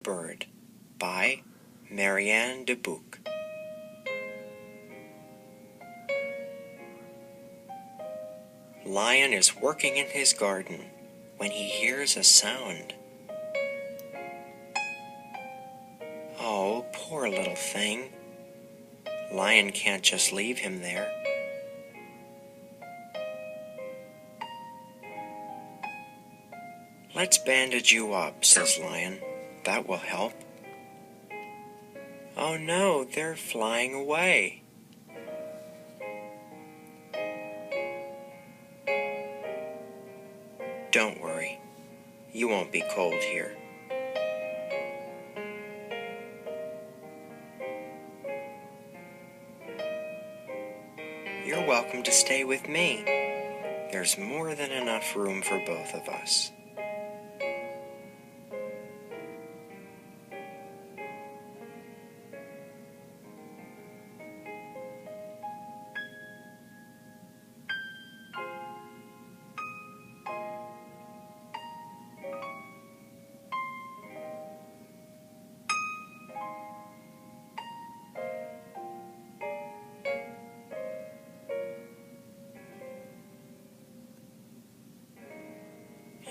Bird by Marianne Dubuc. Lion is working in his garden when he hears a sound. Oh, poor little thing. Lion can't just leave him there. Let's bandage you up, says Lion. That will help. Oh no, they're flying away. Don't worry, you won't be cold here. You're welcome to stay with me. There's more than enough room for both of us.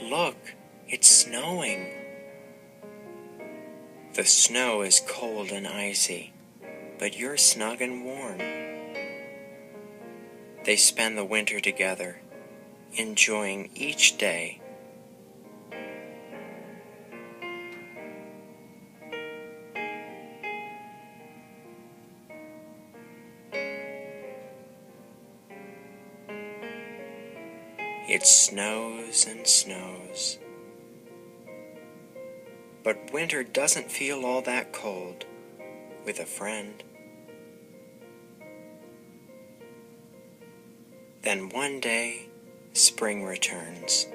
Look, it's snowing. The snow is cold and icy, but you're snug and warm. They spend the winter together, enjoying each day. It snows and snows. But winter doesn't feel all that cold with a friend. Then one day, spring returns.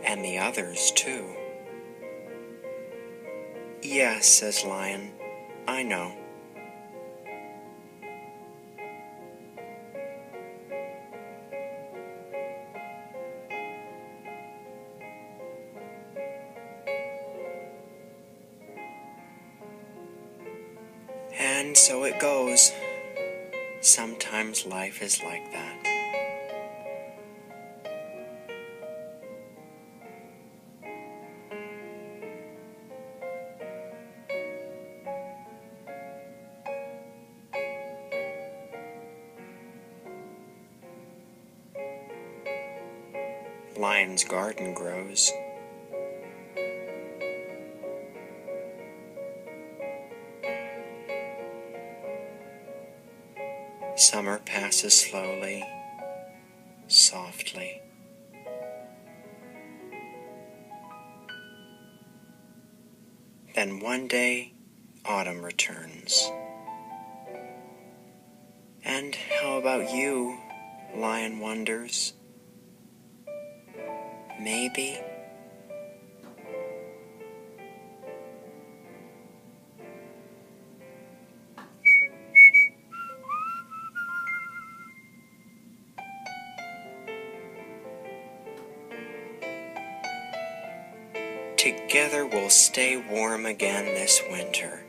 And the others too. Yes, says Lion, I know. And so it goes. Sometimes life is like that. Lion's garden grows. Summer passes slowly, softly. Then one day, autumn returns. And how about you, Lion wonders? Maybe. Together we'll stay warm again this winter.